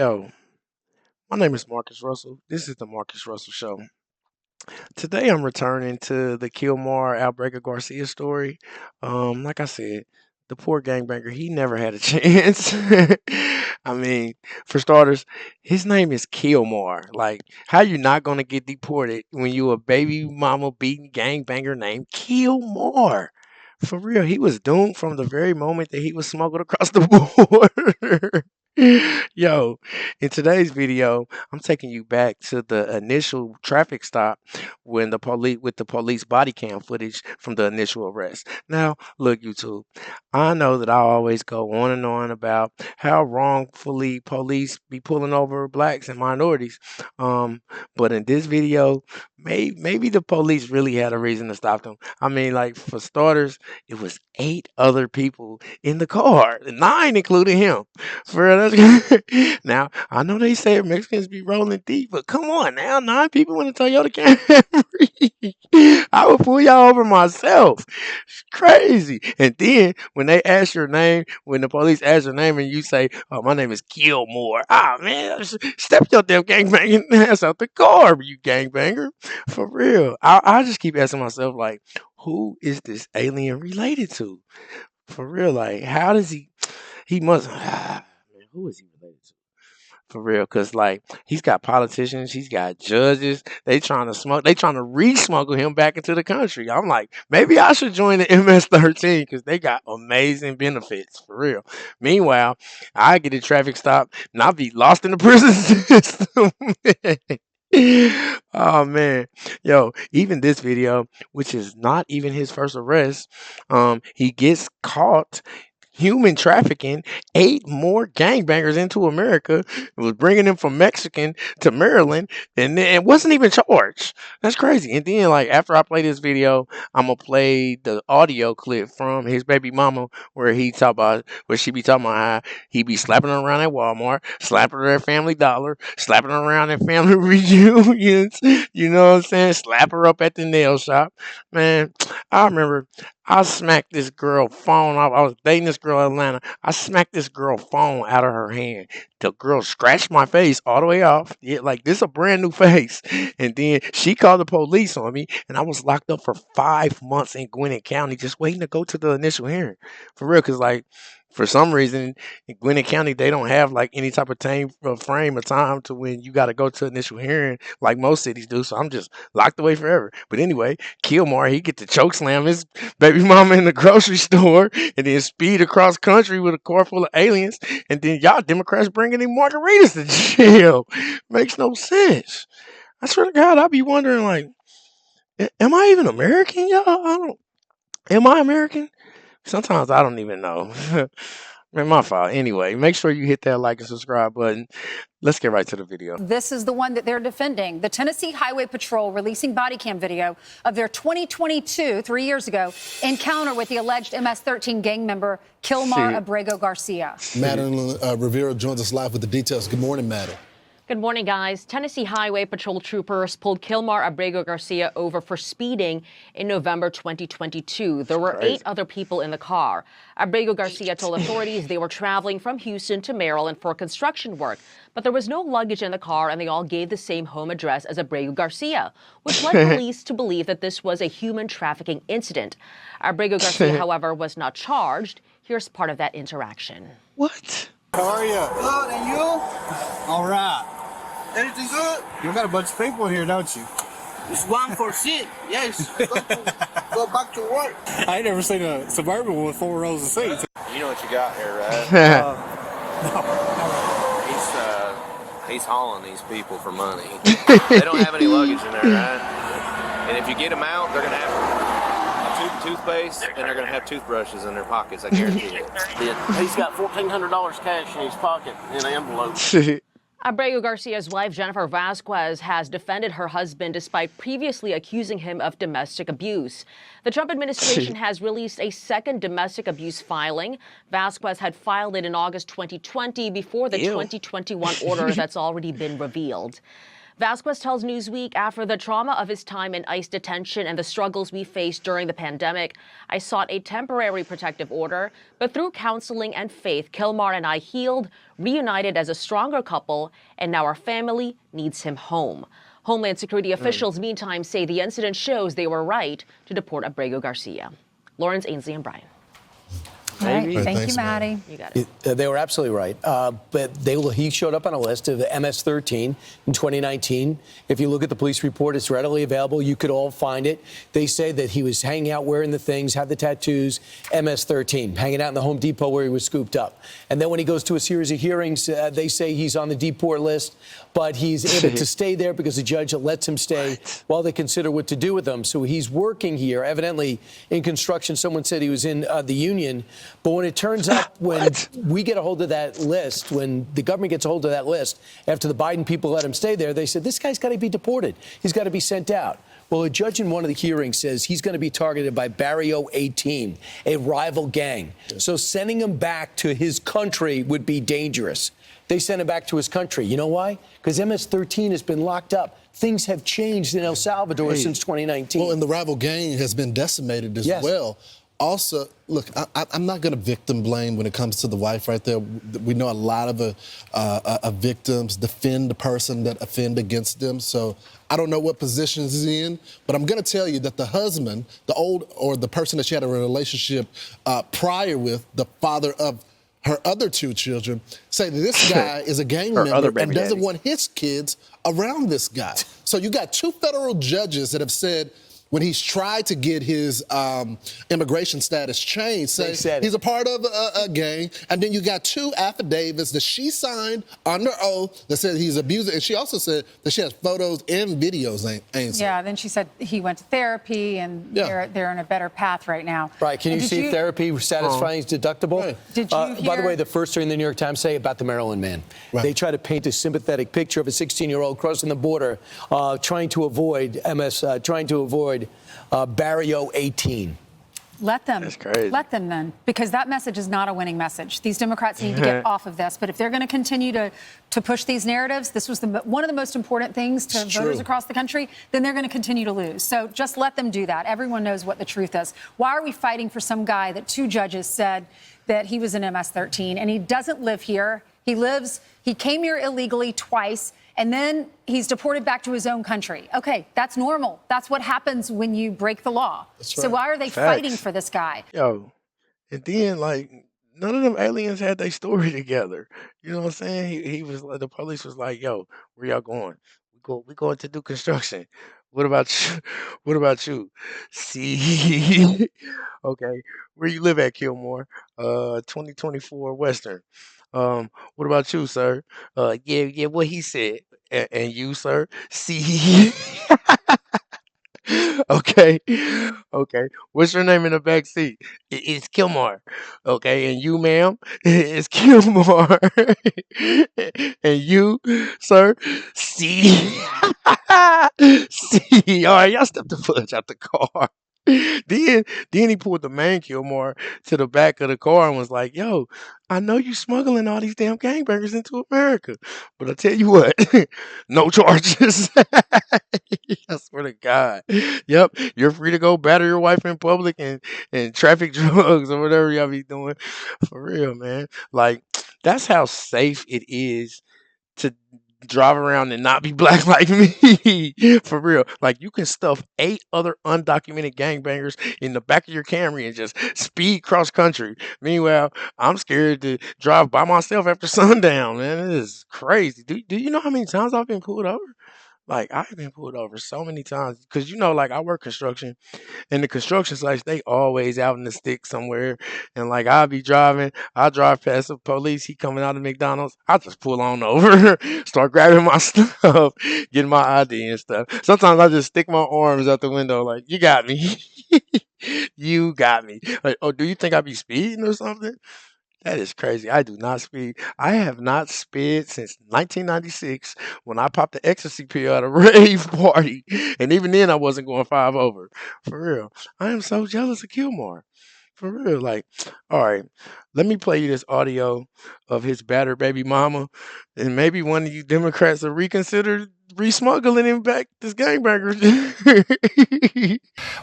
Yo, my name is Marcus Russell. This is the Marcus Russell Show. Today I'm returning to the Kilmar Outbreaker Garcia story. Like I said, the poor gangbanger, he never had a chance. I mean, for starters, his name is Kilmar. Like, how you not gonna get deported when you a baby mama beating gangbanger named Kilmar? For real, he was doomed from the very moment that he was smuggled across the border. Yo, in today's video, I'm taking you back to the initial traffic stop when the police with the police body cam footage from the initial arrest. Now, look, YouTube, I know that I always go on and on about how wrongfully police be pulling over blacks and minorities. But in this video, maybe the police really had a reason to stop them. I mean, like for starters, it was 8 other people in the car, 9 including him. For real, that's good. Now, I know they say Mexicans be rolling deep, but come on now, 9 people in a Toyota Camry. I would pull y'all over myself. It's crazy. And then when they ask your name, when the police ask your name and you say, "Oh, my name is Kilmore," ah man, step your damn gangbanging ass out the car, you gangbanger. For real. I just keep asking myself, like, who is this alien related to? For real, like, how does he must man, who is he related to? For real, cause like he's got politicians, he's got judges. They trying to re-smuggle him back into the country. I'm like, maybe I should join the MS13 because they got amazing benefits for real. Meanwhile, I get a traffic stop and I'll be lost in the prison system. Oh man, yo, even this video, which is not even his first arrest, he gets caught human trafficking 8 more gangbangers into America. It was bringing them from Mexican to Maryland, and then it wasn't even charged. That's crazy. And then, like after I play this video, I'm gonna play the audio clip from his baby mama where she be talking about how he be slapping her around at Walmart, slapping her at Family Dollar, slapping her around at family reunions. You know what I'm saying? Slap her up at the nail shop. Man, I remember I smacked this girl phone off. I was dating this girl in Atlanta. I smacked this girl phone out of her hand. The girl scratched my face all the way off. Yeah, like this a brand new face. And then she called the police on me, and I was locked up for 5 months in Gwinnett County, just waiting to go to the initial hearing. For real, cause like for some reason in Gwinnett County they don't have like any type of frame of time to when you got to go to initial hearing like most cities do. So I'm just locked away forever. But anyway, Kilmar, he get to choke slam his baby mama in the grocery store and then speed across country with a car full of aliens. And then y'all Democrats bringing in margaritas to jail. Makes no sense. I swear to God, I be wondering, like, am I even American, y'all? I don't. Am I American? Sometimes I don't even know. Man, my fault. Anyway, make sure you hit that like and subscribe button. Let's get right to the video. This is the one that they're defending. The Tennessee Highway Patrol releasing body cam video of their 2022, 3 years ago, encounter with the alleged MS-13 gang member Kilmar Abrego Garcia. Madeline Rivera joins us live with the details. Good morning, Madeline. Good morning, guys. Tennessee Highway Patrol troopers pulled Kilmar Abrego Garcia over for speeding in November 2022. There were 8 other people in the car. Abrego Garcia told authorities they were traveling from Houston to Maryland for construction work, but there was no luggage in the car and they all gave the same home address as Abrego Garcia, which led police to believe that this was a human trafficking incident. Abrego Garcia, however, was not charged. Here's part of that interaction. What? How are you? Good, and you? All right. Everything good? You got a bunch of people in here, don't you? It's 1 for shit. Yes. Go back to work. I ain't never seen a Suburban with 4 rows of seats. You know what you got here, right? He's hauling these people for money. They don't have any luggage in there, right? And if you get them out, they're gonna have a toothpaste and they're gonna have toothbrushes in their pockets. I guarantee it. He's got $1,400 cash in his pocket in an envelope. Abrego Garcia's wife, Jennifer Vasquez, has defended her husband despite previously accusing him of domestic abuse. The Trump administration has released a second domestic abuse filing. Vasquez had filed it in August 2020 before the 2021 order that's already been revealed. Vasquez tells Newsweek, after the trauma of his time in ICE detention and the struggles we faced during the pandemic, I sought a temporary protective order, but through counseling and faith, Kilmar and I healed, reunited as a stronger couple, and now our family needs him home. Homeland Security officials, meantime, say the incident shows they were right to deport Abrego Garcia. Lawrence, Ainsley, and Brian. All right. Maybe. Thank Thanks, you, Maddie. You got it. They were absolutely right. But he showed up on a list of MS13 in 2019. If you look at the police report, it's readily available. You could all find it. They say that he was hanging out wearing the things, had the tattoos, MS13, hanging out in the Home Depot where he was scooped up. And then when he goes to a series of hearings, they say he's on the deport list, but he's able to stay there because the judge lets him stay while they consider what to do with him. So he's working here, evidently in construction. Someone said he was in the union. But when it turns up, when we get a hold of that list, when the government gets a hold of that list, after the Biden people let him stay there, they said, this guy's got to be deported. He's got to be sent out. Well, a judge in one of the hearings says he's going to be targeted by Barrio 18, a rival gang. So sending him back to his country would be dangerous. They sent him back to his country. You know why? Because MS-13 has been locked up. Things have changed in El Salvador since 2019. Well, and the rival gang has been decimated as well. Also, look, I'm not going to victim blame when it comes to the wife right there. We know a lot of victims defend the person that offend against them. So I don't know what position he's in, but I'm going to tell you that the husband, the person that she had a relationship prior with, the father of her other two children, say that this guy is a gang member and doesn't want his kids around this guy. So you got two federal judges that have said, when he's tried to get his immigration status changed, say he's a part of a gang. And then you got two affidavits that she signed under oath that said he's abusing. And she also said that she has photos and videos. Yeah, then she said he went to therapy and they're on a better path right now. Right, can you see therapy satisfying is deductible? Right. Did you hear? By the way, the first story in the New York Times say about the Maryland man. Right. They try to paint a sympathetic picture of a 16-year-old crossing the border, trying to avoid Barrio 18. Let them. That's crazy. Let them then, because that message is not a winning message. These Democrats need to get off of this. But if they're going to continue to push these narratives, this was one of the most important things to voters across the country, then they're going to continue to lose. So just let them do that. Everyone knows what the truth is. Why are we fighting for some guy that two judges said that he was an MS-13 and he doesn't live here? He came here illegally twice. And then he's deported back to his own country. Okay, that's normal. That's what happens when you break the law. So why are they fighting for this guy? Yo, and then, like, none of them aliens had their story together. You know what I'm saying? He was like, the police was like, yo, where y'all going? We going to do construction. What about you? What about you? See? Okay. Where you live at, Kilmar? 2024 Western. What about you, sir? Yeah, what he said. And you, sir? See? Okay. Okay. What's your name in the back seat? It's Kilmar. Okay. And you, ma'am? It's Kilmar. And you, sir? See? See? All right, y'all step the fudge out the car. Then he pulled the main Kilmar to the back of the car and was like, yo, I know you smuggling all these damn gangbangers into America, but I tell you what, no charges. I swear to God. Yep, you're free to go batter your wife in public and traffic drugs or whatever y'all be doing. For real, man. Like, that's how safe it is to drive around and not be black like me. For real. Like, you can stuff 8 other undocumented gangbangers in the back of your Camry and just speed cross country. Meanwhile, I'm scared to drive by myself after sundown, man. It is crazy. Do you know how many times I've been pulled over? Like, I've been pulled over so many times because, like, I work construction, and the construction sites, they always out in the stick somewhere. And, like, I drive past the police, he coming out of McDonald's, I just pull on over, start grabbing my stuff, getting my ID and stuff. Sometimes I just stick my arms out the window like, you got me. You got me. Like, oh, do you think I be speeding or something? That is crazy. I do not speed. I have not sped since 1996 when I popped the ecstasy pill at a rave party. And even then, I wasn't going 5 over. For real. I am so jealous of Kilmar. For real. Like, all right, let me play you this audio of his battered baby mama. And maybe one of you Democrats will reconsider re-smuggling him back, this gangbanger. I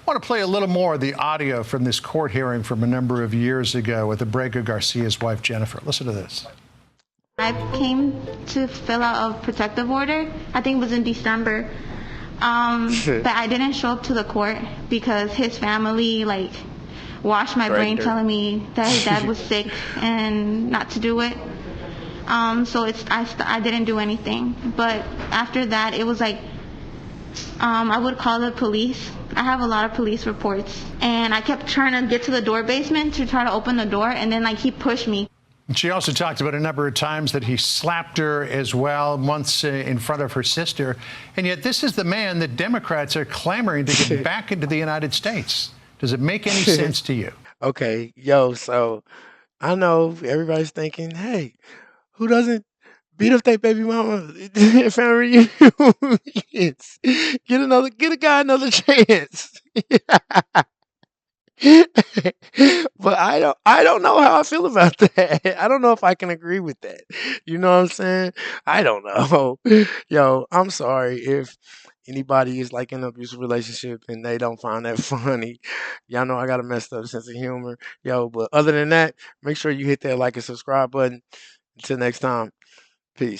want to play a little more of the audio from this court hearing from a number of years ago with Abrego Garcia's wife, Jennifer. Listen to this. I came to fill out a protective order. I think it was in December. But I didn't show up to the court because his family, like, washed my brain telling me that his dad was sick and not to do it. So I didn't do anything. But after that, it was like I would call the police. I have a lot of police reports. And I kept trying to get to the door basement to try to open the door, and then, like, he pushed me. She also talked about a number of times that he slapped her as well, once in front of her sister. And yet this is the man that Democrats are clamoring to get back into the United States. Does it make any sense to you? Okay, yo, so I know everybody's thinking, hey, who doesn't beat up their baby mama in family reunions? Get a guy another chance. But I don't know how I feel about that. I don't know if I can agree with that. You know what I'm saying? I don't know. Yo, I'm sorry if anybody is like in an abusive relationship and they don't find that funny. Y'all know I got a messed up sense of humor. Yo, but other than that, make sure you hit that like and subscribe button. Until next time, peace.